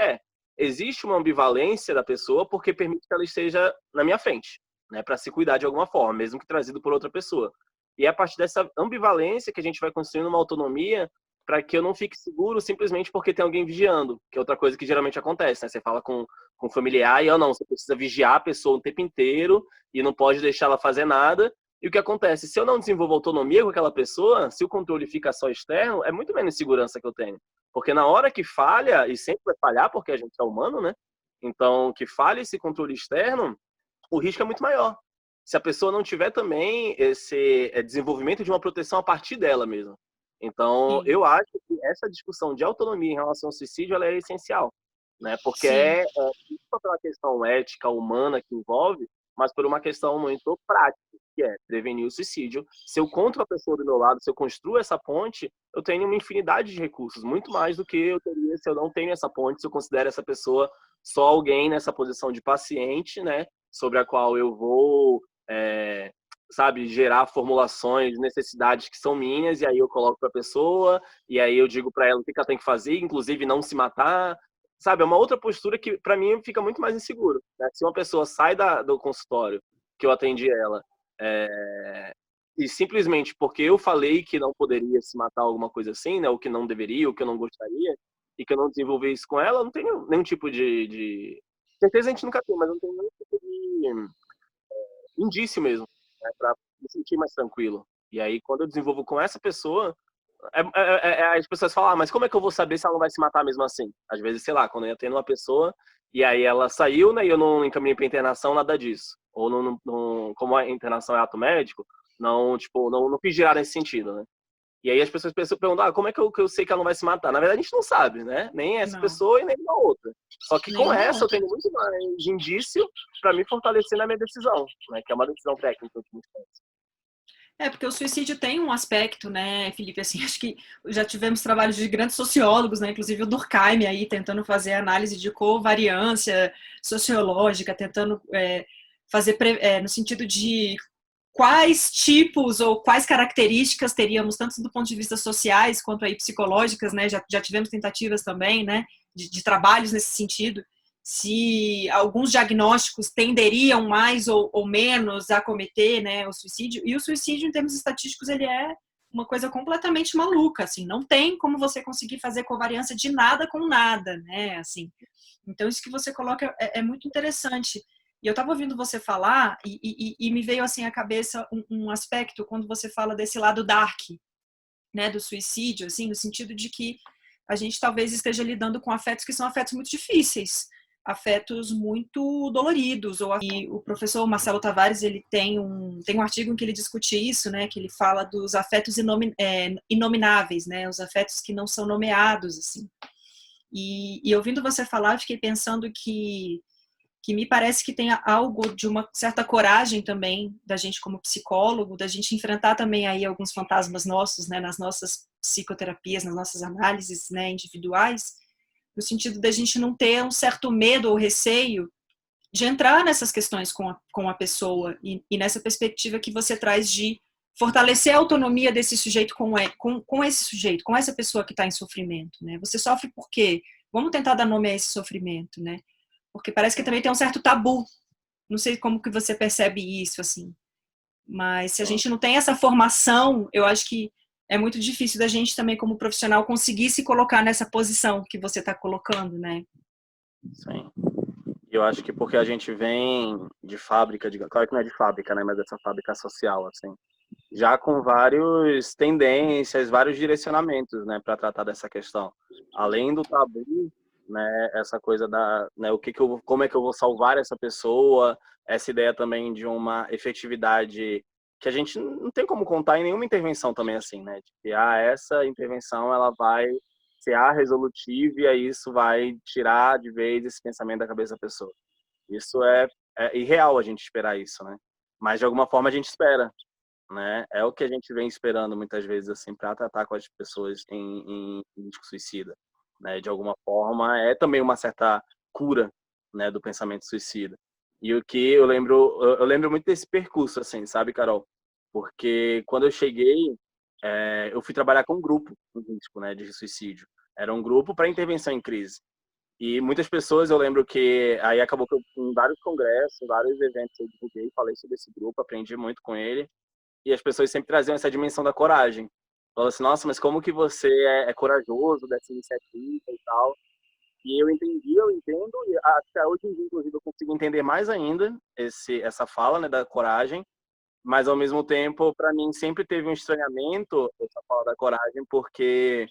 existe uma ambivalência da pessoa porque permite que ela esteja na minha frente, né, para se cuidar de alguma forma, mesmo que trazido por outra pessoa. E é a partir dessa ambivalência que a gente vai construindo uma autonomia para que eu não fique seguro simplesmente porque tem alguém vigiando, que é outra coisa que geralmente acontece, né? Você fala com um familiar e, não, você precisa vigiar a pessoa o tempo inteiro e não pode deixar ela fazer nada. E o que acontece? Se eu não desenvolvo autonomia com aquela pessoa, se o controle fica só externo, é muito menos segurança que eu tenho. Porque na hora que falha, e sempre vai falhar porque a gente é humano, né? Então, que falha esse controle externo, o risco é muito maior. Se a pessoa não tiver também esse desenvolvimento de uma proteção a partir dela mesma. Então, Sim, eu acho que essa discussão de autonomia em relação ao suicídio, ela é essencial, né? Porque sim. não só pela questão ética, humana que envolve, mas por uma questão muito prática, que é prevenir o suicídio. Se eu conto com a pessoa do meu lado, se eu construo essa ponte, eu tenho uma infinidade de recursos, muito mais do que eu teria se eu não tenho essa ponte, se eu considero essa pessoa só alguém nessa posição de paciente, né? Sobre a qual eu vou, sabe, gerar formulações, necessidades que são minhas, e aí eu coloco para a pessoa, e aí eu digo para ela o que ela tem que fazer, inclusive não se matar, sabe? É uma outra postura que, para mim, fica muito mais inseguro, né? Se uma pessoa sai do consultório, que eu atendi ela, e simplesmente porque eu falei que não poderia se matar, alguma coisa assim, né? O que não deveria, o que eu não gostaria, e que eu não desenvolvi isso com ela, eu não tenho nenhum tipo de... Certeza a gente nunca tem, mas não tem nenhum tipo de indício mesmo, né, para me sentir mais tranquilo. E aí, quando eu desenvolvo com essa pessoa, as pessoas falam, mas como é que eu vou saber se ela não vai se matar mesmo assim? Às vezes, sei lá, quando eu atendo uma pessoa e aí ela saiu, né, e eu não encaminhei pra internação, nada disso. Ou como a internação é ato médico, não, tipo, não fiz girar nesse sentido, né? E aí as pessoas perguntam, como é que eu sei que ela não vai se matar? Na verdade, a gente não sabe, né? Nem essa Não, pessoa e nem a outra. Só que com nenhuma essa eu outra. tenho muito mais indício para me fortalecer na minha decisão, né? Que é uma decisão técnica, em última instância. Porque o suicídio tem um aspecto, né, Felipe, assim, acho que já tivemos trabalhos de grandes sociólogos, né, inclusive o Durkheim aí, tentando fazer análise de covariância sociológica, tentando fazer no sentido de quais tipos ou quais características teríamos, tanto do ponto de vista sociais quanto aí psicológicas, né, já tivemos tentativas também, né, de trabalhos nesse sentido, se alguns diagnósticos tenderiam mais ou menos a cometer, né, o suicídio. E o suicídio, em termos estatísticos, ele é uma coisa completamente maluca, assim, não tem como você conseguir fazer covariância de nada com nada, né, assim. Então, isso que você coloca é muito interessante. E eu estava ouvindo você falar e me veio, assim, à cabeça um aspecto quando você fala desse lado dark, né, do suicídio, assim, no sentido de que a gente talvez esteja lidando com afetos que são afetos muito difíceis, afetos muito doloridos. E o professor Marcelo Tavares, ele tem um artigo em que ele discute isso, né, que ele fala dos afetos inomináveis, né, os afetos que não são nomeados, assim. E ouvindo você falar, eu fiquei pensando que me parece que tem algo de uma certa coragem também da gente como psicólogo, da gente enfrentar também aí alguns fantasmas nossos, né, nas nossas psicoterapias, nas nossas análises, né, individuais, no sentido da gente não ter um certo medo ou receio de entrar nessas questões com a pessoa e nessa perspectiva que você traz de fortalecer a autonomia desse sujeito com esse sujeito, com essa pessoa que está em sofrimento, né? Você sofre por quê? Vamos tentar dar nome a esse sofrimento, né? Porque parece que também tem um certo tabu. Não sei como que você percebe isso, assim. Mas se a Sim, gente não tem essa formação, eu acho que é muito difícil da gente também, como profissional, conseguir se colocar nessa posição que você está colocando, né? sim. Eu acho que porque a gente vem de fábrica, claro que não é de fábrica, né, mas dessa fábrica social, assim, já com várias tendências, vários direcionamentos, né, para tratar dessa questão. Além do tabu, né, essa coisa né, como é que eu vou salvar essa pessoa, essa ideia também de uma efetividade que a gente não tem como contar em nenhuma intervenção também assim, né, de que essa intervenção ela vai ser resolutiva e aí isso vai tirar de vez esse pensamento da cabeça da pessoa. Isso é irreal a gente esperar isso, né? Mas de alguma forma a gente espera, né? É o que a gente vem esperando muitas vezes assim para tratar com as pessoas em risco suicida, né? De alguma forma é também uma certa cura, né, do pensamento suicida. E o que eu lembro muito desse percurso assim, sabe, Carol? Porque quando eu cheguei, eu fui trabalhar com um grupo em risco, né, de suicídio. Era um grupo para intervenção em crise. E muitas pessoas, eu lembro que aí acabou que eu, em vários congressos, vários eventos eu divulguei, falei sobre esse grupo, aprendi muito com ele. E as pessoas sempre traziam essa dimensão da coragem. Falaram assim, nossa, mas como que você é corajoso dessa iniciativa e tal. E eu entendi, eu entendo, e até hoje, inclusive, eu consigo entender mais ainda essa fala, né, da coragem, mas ao mesmo tempo, para mim, sempre teve um estranhamento essa fala da coragem, porque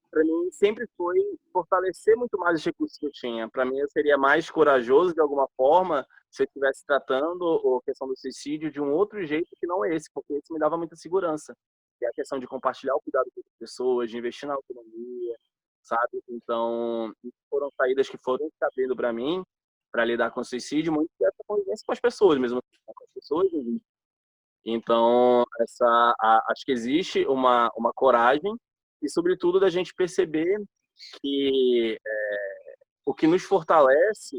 para mim sempre foi fortalecer muito mais os recursos que eu tinha. Para mim, eu seria mais corajoso de alguma forma se eu estivesse tratando a questão do suicídio de um outro jeito que não esse, porque esse me dava muita segurança. Que é a questão de compartilhar o cuidado com as pessoas, de investir na autonomia, sabe? Então, foram saídas que foram se abrindo para mim, para lidar com o suicídio, muito dessa convivência com as pessoas mesmo, com as pessoas. Então, acho que existe uma coragem e, sobretudo, da gente perceber que o que nos fortalece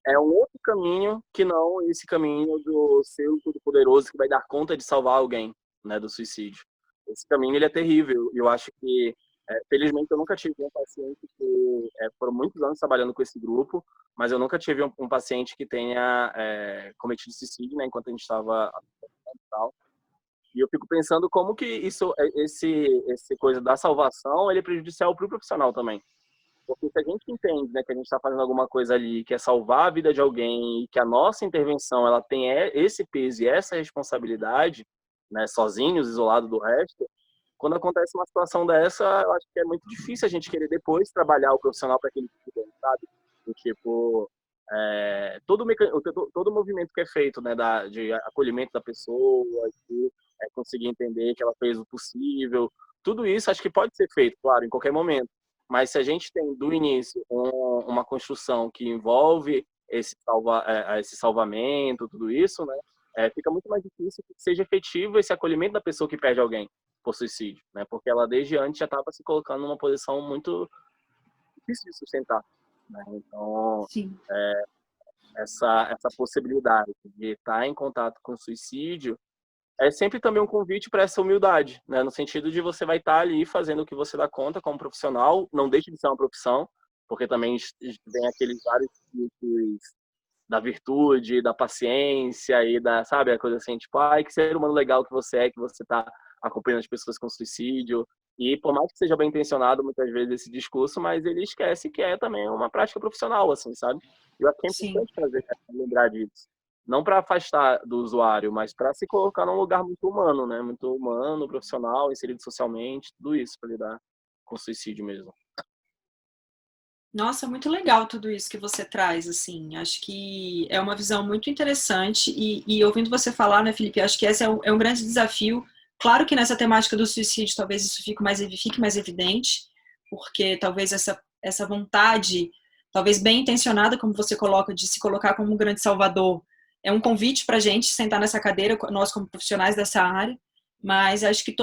é um outro caminho que não esse caminho do seu todo-poderoso que vai dar conta de salvar alguém, né, do suicídio. Esse caminho ele é terrível e eu acho que, felizmente, eu nunca tive um paciente que foram muitos anos trabalhando com esse grupo, mas eu nunca tive um paciente que tenha cometido suicídio, né, enquanto a gente estava tal. E eu fico pensando como que esse coisa da salvação, ele é prejudicial para o profissional também. Porque se a gente entende, né, que a gente está fazendo alguma coisa ali, que é salvar a vida de alguém, e que a nossa intervenção ela tem esse peso e essa responsabilidade, né, sozinhos, isolados do resto, quando acontece uma situação dessa, eu acho que é muito difícil a gente querer depois trabalhar o profissional para aquele tipo, sabe? Do tipo, todo movimento que é feito, né, de acolhimento da pessoa, de conseguir entender que ela fez o possível, tudo isso acho que pode ser feito, claro, em qualquer momento. Mas se a gente tem do início uma construção que envolve esse salvamento, tudo isso, né, fica muito mais difícil que seja efetivo esse acolhimento da pessoa que perde alguém por suicídio, né? Porque ela desde antes já estava se colocando numa posição muito difícil de sustentar, né? Então, Sim. essa possibilidade de estar em contato com o suicídio é sempre também um convite para essa humildade, né? No sentido de você vai estar ali fazendo o que você dá conta como profissional, não deixe de ser uma profissão, porque também tem aqueles vários tipos da virtude, da paciência e sabe, a coisa assim, tipo, ai, que ser humano legal que você tá acompanhando as pessoas com suicídio. E por mais que seja bem intencionado muitas vezes esse discurso, mas ele esquece que é também uma prática profissional, assim, sabe? Eu acho que é Sim. importante lembrar disso. Não para afastar do usuário, mas para se colocar num lugar muito humano, né? Muito humano, profissional, inserido socialmente, tudo isso para lidar com suicídio mesmo. Nossa, muito legal tudo isso que você traz, assim, acho que é uma visão muito interessante e ouvindo você falar, né, Felipe, acho que esse é um grande desafio. Claro que nessa temática do suicídio talvez isso fique mais evidente, porque talvez essa vontade, talvez bem intencionada, como você coloca, de se colocar como um grande salvador, é um convite para a gente sentar nessa cadeira, nós como profissionais dessa área, mas acho que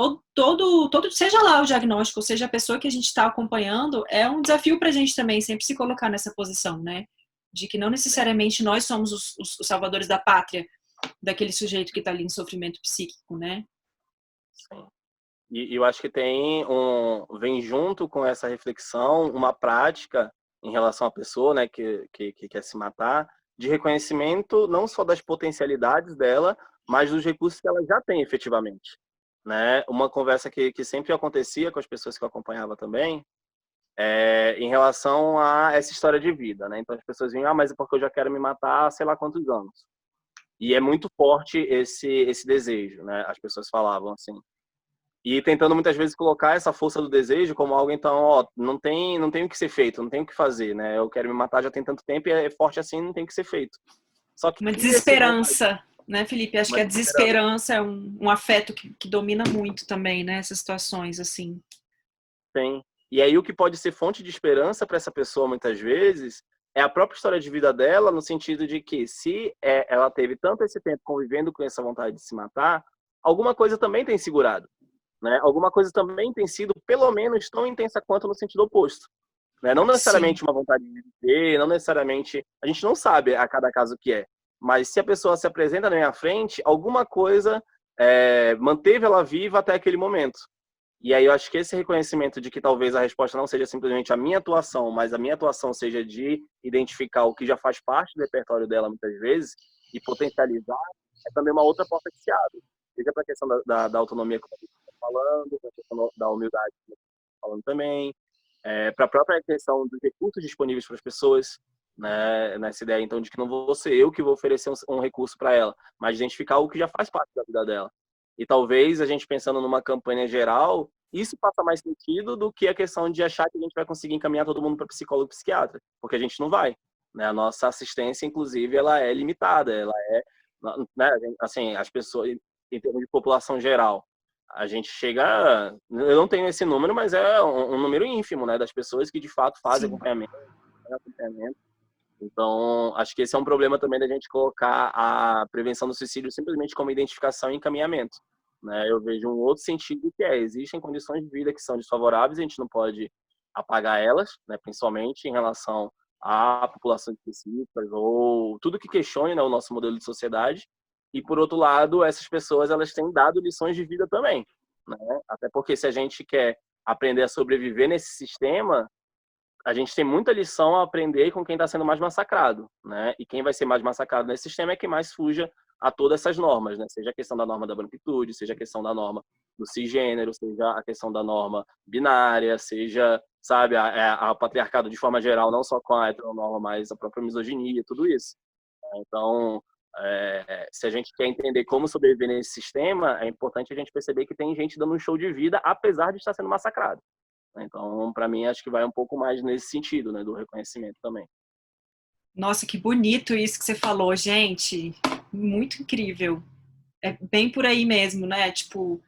seja lá o diagnóstico, seja a pessoa que a gente está acompanhando, é um desafio para a gente também sempre se colocar nessa posição, né? De que não necessariamente nós somos os salvadores da pátria daquele sujeito que está ali em sofrimento psíquico, né? Sim. E eu acho que vem junto com essa reflexão uma prática em relação à pessoa, né, que quer se matar, de reconhecimento não só das potencialidades dela, mas dos recursos que ela já tem efetivamente, né? Uma conversa que sempre acontecia com as pessoas que eu acompanhava também, em relação a essa história de vida, né? Então as pessoas vinham, mas é porque eu já quero me matar há sei lá quantos anos. E é muito forte esse desejo, né? As pessoas falavam assim. E tentando muitas vezes colocar essa força do desejo como algo, então, ó, não tem o que ser feito, não tem o que fazer, né? Eu quero me matar já tem tanto tempo e é forte assim, não tem o que ser feito. Só que Uma esse vontade, desesperança, né, Felipe? Acho uma que a desesperança, desesperança é um afeto que domina muito também, né? Essas situações, assim. tem. E aí o que pode ser fonte de esperança para essa pessoa muitas vezes é a própria história de vida dela, no sentido de que se ela teve tanto esse tempo convivendo com essa vontade de se matar, alguma coisa também tem segurado, né? Alguma coisa também tem sido pelo menos tão intensa quanto no sentido oposto. Né? Não Sim. necessariamente uma vontade de viver, não necessariamente. A gente não sabe a cada caso o que é. Mas se a pessoa se apresenta na minha frente, alguma coisa manteve ela viva até aquele momento. E aí eu acho que esse reconhecimento de que talvez a resposta não seja simplesmente a minha atuação, mas a minha atuação seja de identificar o que já faz parte do repertório dela muitas vezes e potencializar, é também uma outra porta que se abre. Seja para a questão da autonomia, como a gente está falando, para a questão da humildade, que a gente está falando também, para a própria questão dos recursos disponíveis para as pessoas, né, nessa ideia então de que não vou ser eu que vou oferecer um recurso para ela, mas identificar o que já faz parte da vida dela. E talvez a gente pensando numa campanha geral, isso faça mais sentido do que a questão de achar que a gente vai conseguir encaminhar todo mundo para psicólogo e psiquiatra, porque a gente não vai, né? A nossa assistência, inclusive, ela é limitada, ela né, assim, as pessoas em termos de população geral, a gente chega, eu não tenho esse número, mas é um número ínfimo, né, das pessoas que de fato fazem Sim. acompanhamento. Então, acho que esse é um problema também da gente colocar a prevenção do suicídio simplesmente como identificação e encaminhamento, né? Eu vejo um outro sentido que existem condições de vida que são desfavoráveis, a gente não pode apagar elas, né, principalmente em relação à população específica ou tudo que questione, né, o nosso modelo de sociedade. E por outro lado, essas pessoas elas têm dado lições de vida também, né? Até porque se a gente quer aprender a sobreviver nesse sistema, a gente tem muita lição a aprender com quem está sendo mais massacrado, né? E quem vai ser mais massacrado nesse sistema é quem mais fuja a todas essas normas, né? Seja a questão da norma da branquitude, seja a questão da norma do cisgênero, seja a questão da norma binária, seja, sabe, a patriarcado de forma geral, não só com a heteronorma, mas a própria misoginia, tudo isso. Então, Se a gente quer entender como sobreviver nesse sistema, é importante a gente perceber que tem gente dando um show de vida, apesar de estar sendo massacrado. Então, para mim, acho que vai um pouco mais nesse sentido, né, do reconhecimento também. Nossa, que bonito isso que você falou, gente. Muito incrível. É bem por aí mesmo, né? Tipo,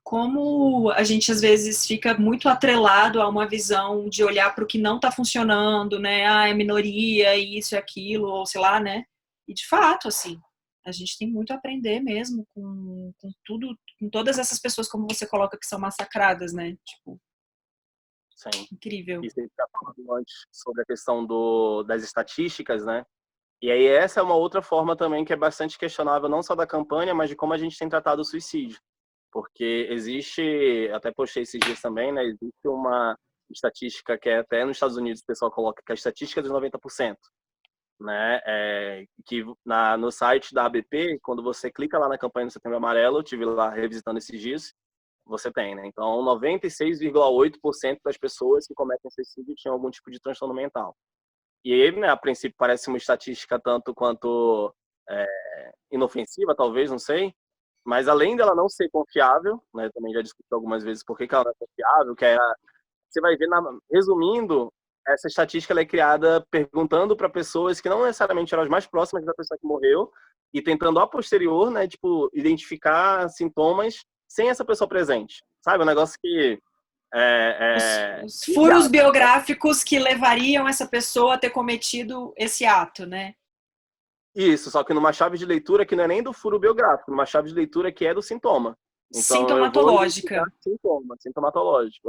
como a gente às vezes fica muito atrelado a uma visão de olhar para o que não está funcionando, né? Ah, é minoria, isso e aquilo, ou sei lá, né? E de fato, assim, a gente tem muito a aprender mesmo com tudo, com todas essas pessoas, como você coloca, que são massacradas, né? Tipo, Sim. incrível. E você está falando antes sobre a questão das estatísticas, né? E aí essa é uma outra forma também que é bastante questionável, não só da campanha, mas de como a gente tem tratado o suicídio. Porque existe, até postei esses dias também, né? Existe uma estatística que é até nos Estados Unidos o pessoal coloca que é a estatística dos 90%, né? Que no site da ABP, quando você clica lá na campanha do Setembro Amarelo, eu estive lá revisitando esses dias, você tem, né? Então, 96,8% das pessoas que cometem suicídio tinham algum tipo de transtorno mental. E aí, né, a princípio parece uma estatística tanto quanto inofensiva, talvez, não sei, mas além dela não ser confiável, né, também já discuti algumas vezes por que ela não é confiável, você vai ver, resumindo, essa estatística ela é criada perguntando para pessoas que não necessariamente eram as mais próximas da pessoa que morreu e tentando a posterior, né, tipo, identificar sintomas sem essa pessoa presente, sabe? Um negócio que Os furos biográficos que levariam essa pessoa a ter cometido esse ato, né? Isso, só que numa chave de leitura que não é nem do furo biográfico, numa chave de leitura que é do sintoma. Então eu vou identificar Sintomatológica. sintoma, sintomatológico,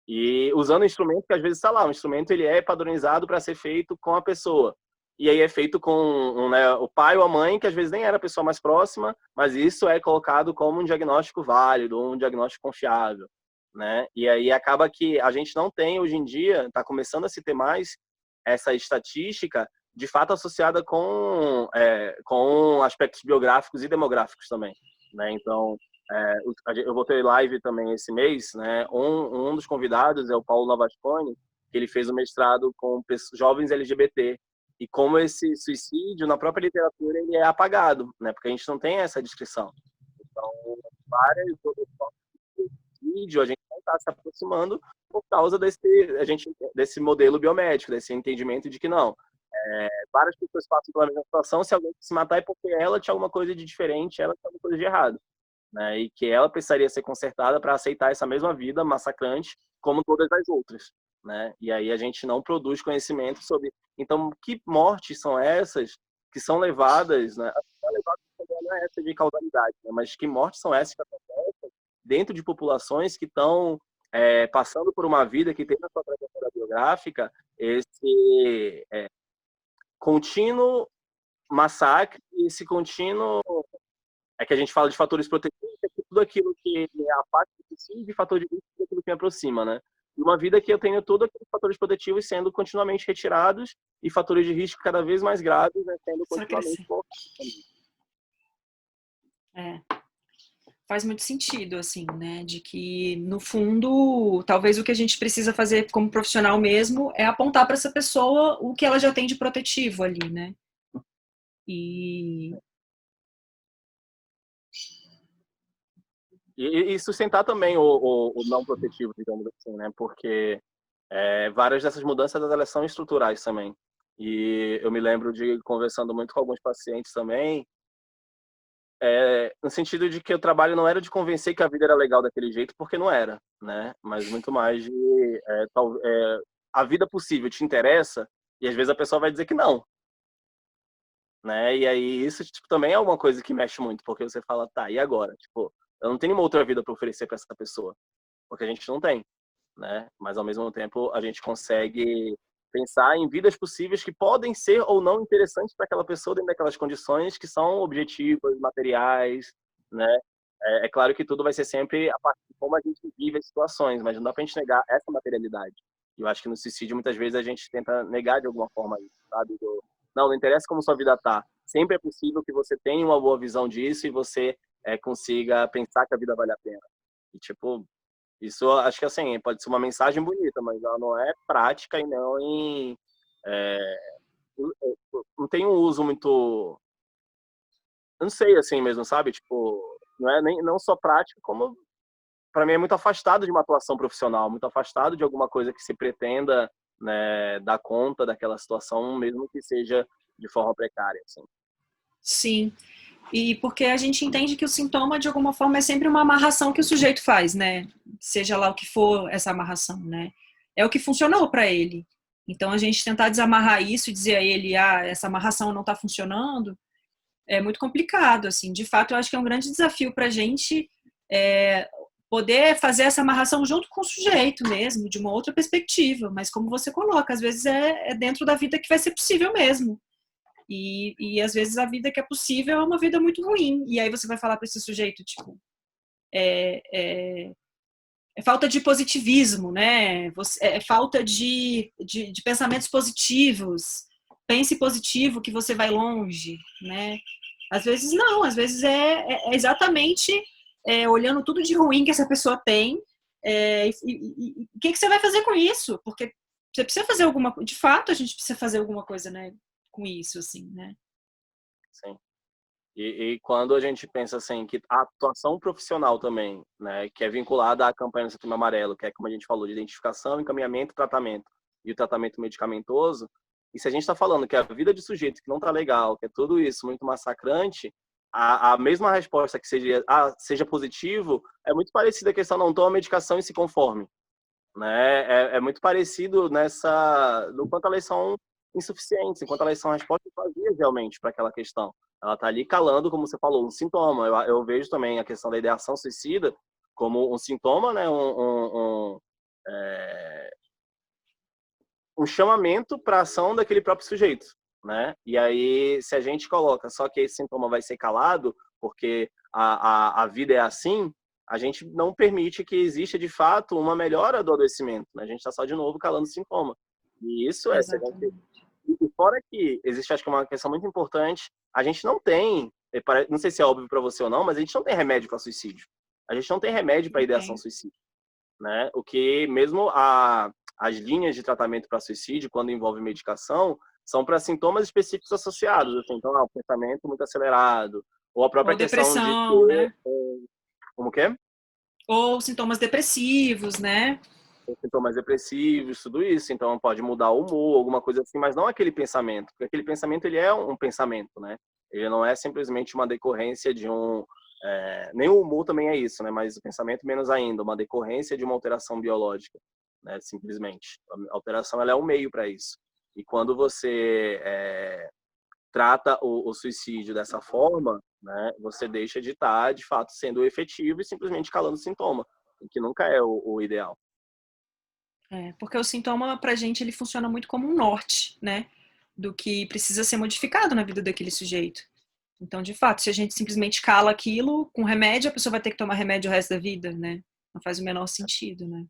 E usando um instrumento que às vezes está lá, um instrumento ele é padronizado para ser feito com a pessoa. E aí é feito com né, o pai ou a mãe, que às vezes nem era a pessoa mais próxima, mas isso é colocado como um diagnóstico válido, um diagnóstico confiável, né? E aí acaba que a gente não tem hoje em dia, está começando a se ter mais essa estatística de fato associada com aspectos biográficos e demográficos também, né? Então, eu vou ter live também esse mês, né? Um dos convidados é o Paulo Novasconi, que ele fez um mestrado com jovens LGBT e como esse suicídio na própria literatura ele é apagado, né? Porque a gente não tem essa descrição. Então, várias outras formas de suicídio a gente não está se aproximando por causa desse modelo biomédico, desse entendimento de que não, várias pessoas passam pela mesma situação, se alguém se matar é porque ela tinha alguma coisa de diferente, ela tinha alguma coisa de errado, né? E que ela precisaria ser consertada para aceitar essa mesma vida massacrante como todas as outras, né? E aí a gente não produz conhecimento sobre, então, que mortes são essas que são levadas, né? Não é essa de causalidade, né? Mas que mortes são essas que acontecem dentro de populações que estão passando por uma vida que tem na sua trajetória biográfica esse contínuo massacre, esse contínuo que a gente fala de fatores protetivos, que é tudo aquilo que é a parte do suicídio e fator de risco, tudo aquilo que me aproxima, né? E uma vida que eu tenho todos aqueles fatores protetivos sendo continuamente retirados e fatores de risco cada vez mais graves, né, sendo Só continuamente crescer. colocados. Faz muito sentido, assim, né? De que, no fundo, talvez o que a gente precisa fazer como profissional mesmo é apontar para essa pessoa o que ela já tem de protetivo ali, né? E E sustentar também o não protetivo, digamos assim, né? Porque várias dessas mudanças elas são estruturais também. E eu me lembro de conversando muito com alguns pacientes também, no sentido de que o trabalho não era de convencer que a vida era legal daquele jeito, porque não era, né? Mas muito mais de a vida possível te interessa, e às vezes a pessoa vai dizer que não, né? E aí isso tipo, também é uma coisa que mexe muito, porque você fala, tá, e agora? Tipo, eu não tenho uma outra vida para oferecer para essa pessoa, porque a gente não tem, né? Mas ao mesmo tempo a gente consegue pensar em vidas possíveis que podem ser ou não interessantes para aquela pessoa dentro daquelas condições que são objetivas, materiais, né? É claro que tudo vai ser sempre a partir de como a gente vive as situações, mas não dá para a gente negar essa materialidade. Eu acho que no suicídio muitas vezes a gente tenta negar de alguma forma isso, sabe? Não interessa como sua vida tá. Sempre é possível que você tenha uma boa visão disso e você consiga pensar que a vida vale a pena. E tipo, isso acho que assim, pode ser uma mensagem bonita, mas ela não é prática e não tem um uso muito eu não sei, assim mesmo, sabe? Tipo, não é nem não só prática, como para mim é muito afastado de uma atuação profissional, muito afastado de alguma coisa que se pretenda, né, dar conta daquela situação, mesmo que seja de forma precária, assim. Sim. E porque a gente entende que o sintoma, de alguma forma, é sempre uma amarração que o sujeito faz, né? Seja lá o que for essa amarração, né? É o que funcionou para ele. Então, a gente tentar desamarrar isso e dizer a ele, essa amarração não está funcionando, é muito complicado, assim. De fato, eu acho que é um grande desafio para a gente poder fazer essa amarração junto com o sujeito mesmo, de uma outra perspectiva. Mas como você coloca, às vezes é dentro da vida que vai ser possível mesmo. E às vezes a vida que é possível é uma vida muito ruim. E aí você vai falar para esse sujeito, tipo, é falta de positivismo, né? É falta de pensamentos positivos. Pense positivo que você vai longe, né? Às vezes não, às vezes é exatamente olhando tudo de ruim que essa pessoa tem. E o que você vai fazer com isso? Porque você precisa fazer alguma coisa. De fato, a gente precisa fazer alguma coisa, né? Com isso, assim, né? Sim. E quando a gente pensa assim que a atuação profissional também, né, que é vinculada à campanha do Setembro Amarelo, que é como a gente falou, de identificação, encaminhamento, tratamento e o tratamento medicamentoso, e se a gente está falando que a vida de sujeito que não está legal, que é tudo isso muito massacrante, a mesma resposta que seja positivo é muito parecida à questão não toma medicação e se conforme, né? É muito parecido no quanto elas são insuficientes, enquanto elas são respostas vazias realmente para aquela questão. Ela está ali calando, como você falou, um sintoma. Eu vejo também a questão da ideação suicida como um sintoma, né? Um chamamento para a ação daquele próprio sujeito, né? E aí, se a gente coloca só que esse sintoma vai ser calado, porque a vida é assim, a gente não permite que exista, de fato, uma melhora do adoecimento, né? A gente está só, de novo, calando o sintoma. E isso se a gente... E fora que existe, acho que uma questão muito importante, a gente não tem, não sei se é óbvio para você ou não, mas a gente não tem remédio para suicídio. A gente não tem remédio para ideação suicida, né? O que mesmo as linhas de tratamento para suicídio, quando envolve medicação, são para sintomas específicos associados, assim, então, o pensamento muito acelerado, ou a própria Ou questão de depressão, ter, né? como que é? Ou sintomas depressivos, né? Sintomas depressivos, tudo isso, então pode mudar o humor, alguma coisa assim, mas não aquele pensamento, porque aquele pensamento ele é um pensamento, né? Ele não é simplesmente uma decorrência de nem o humor também é isso, né? Mas o pensamento menos ainda, uma decorrência de uma alteração biológica, né? Simplesmente. A alteração ela é um meio para isso. E quando você trata o suicídio dessa forma, né? Você deixa de estar, de fato, sendo efetivo e simplesmente calando o sintoma, o que nunca é o ideal. Porque o sintoma, pra gente, ele funciona muito como um norte, né? Do que precisa ser modificado na vida daquele sujeito. Então, de fato, se a gente simplesmente cala aquilo com remédio, a pessoa vai ter que tomar remédio o resto da vida, né? Não faz o menor sentido, né?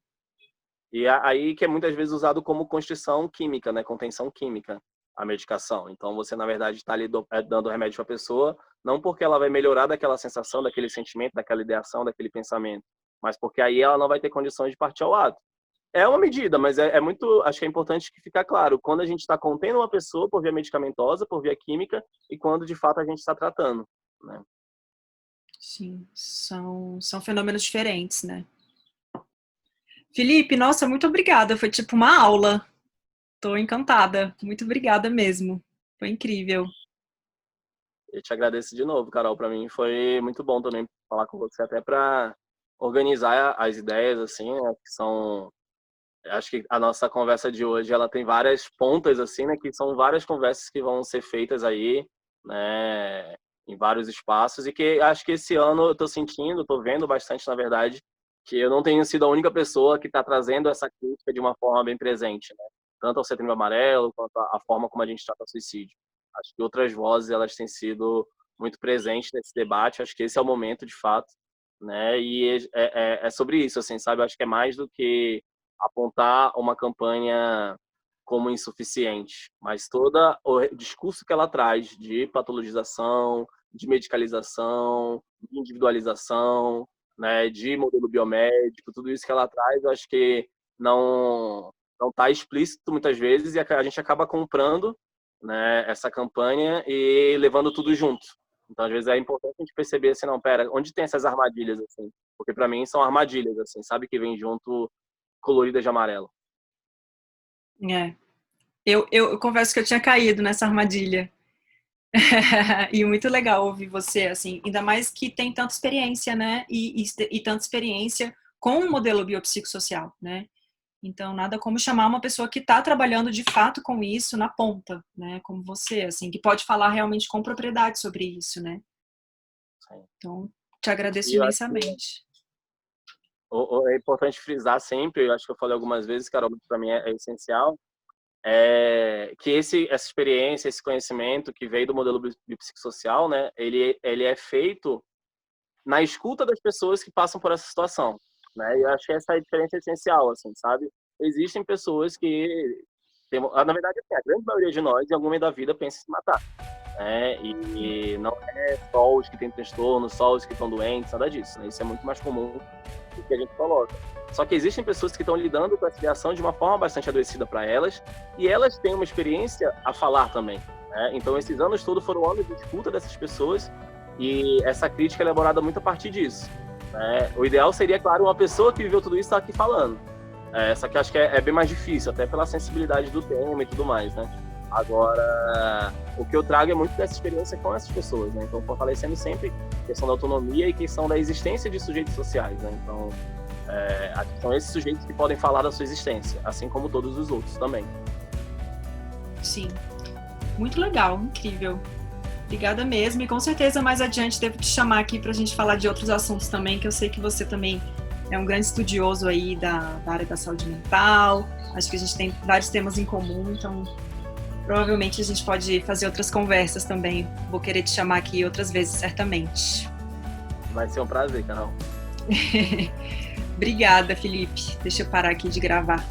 E aí que é muitas vezes usado como constrição química, né? Contenção química, a medicação. Então você, na verdade, está ali dando remédio para a pessoa, não porque ela vai melhorar daquela sensação, daquele sentimento, daquela ideação, daquele pensamento, mas porque aí ela não vai ter condições de partir ao ato. É uma medida, mas é muito, acho que é importante que fique claro, quando a gente está contendo uma pessoa por via medicamentosa, por via química, e quando de fato a gente está tratando, né? Sim, são fenômenos diferentes, né? Felipe, nossa, muito obrigada. Foi tipo uma aula. Tô encantada. Muito obrigada mesmo. Foi incrível. Eu te agradeço de novo, Carol. Para mim foi muito bom também falar com você, até para organizar as ideias, assim, né, que são... Acho que a nossa conversa de hoje, ela tem várias pontas, assim, né, que são várias conversas que vão ser feitas aí, né, em vários espaços, e que acho que esse ano eu tô sentindo, tô vendo bastante, na verdade, que eu não tenho sido a única pessoa que está trazendo essa crítica de uma forma bem presente, né? Tanto ao Setembro Amarelo, quanto a forma como a gente trata o suicídio. Acho que outras vozes, elas têm sido muito presentes nesse debate, acho que esse é o momento, de fato, né? E é sobre isso, assim, sabe? Acho que é mais do que apontar uma campanha como insuficiente, mas todo o discurso que ela traz de patologização, de medicalização, de individualização, né, de modelo biomédico, tudo isso que ela traz, eu acho que não está explícito muitas vezes e a gente acaba comprando, né, essa campanha e levando tudo junto, Então, às vezes, é importante a gente perceber assim, não, pera, onde tem essas armadilhas, assim? Porque para mim são armadilhas, assim, sabe? Que vem junto coloridas de amarelo. É. Eu confesso que eu tinha caído nessa armadilha. E muito legal ouvir você, assim, ainda mais que tem tanta experiência, né? E tanta experiência com o modelo biopsicossocial, né? Então, nada como chamar uma pessoa que está trabalhando de fato com isso na ponta, né? Como você, assim, que pode falar realmente com propriedade sobre isso, né? Sim. Então, te agradeço E eu acho que imensamente. é importante frisar sempre, eu acho que eu falei algumas vezes, Carol, para mim é essencial, que essa experiência, esse conhecimento que veio do modelo biopsicossocial, né, ele é feito na escuta das pessoas que passam por essa situação, né? E eu acho que essa é a diferença essencial, assim, sabe? Existem pessoas que na verdade, assim, a grande maioria de nós, em algum momento da vida, pensa em se matar, né? E não é só os que têm transtorno, só os que estão doentes, nada disso, né? Isso é muito mais comum do que a gente coloca. Só que existem pessoas que estão lidando com essa reação de uma forma bastante adoecida para elas, e elas têm uma experiência a falar também, né? Então, esses anos todos foram anos de escuta dessas pessoas, e essa crítica é elaborada muito a partir disso, né? O ideal seria, claro, uma pessoa que viveu tudo isso estar aqui falando. Só que acho que é bem mais difícil, até pela sensibilidade do tema e tudo mais, né? Agora, o que eu trago é muito dessa experiência com essas pessoas, né? Então, fortalecendo sempre a questão da autonomia e a questão da existência de sujeitos sociais, né? Então, são esses sujeitos que podem falar da sua existência, assim como todos os outros também. Sim. Muito legal, incrível. Obrigada mesmo, e com certeza mais adiante devo te chamar aqui para a gente falar de outros assuntos também, que eu sei que você também é um grande estudioso aí da área da saúde mental, acho que a gente tem vários temas em comum, então provavelmente a gente pode fazer outras conversas também, vou querer te chamar aqui outras vezes, certamente. Vai ser um prazer, Carol. Obrigada, Felipe, deixa eu parar aqui de gravar.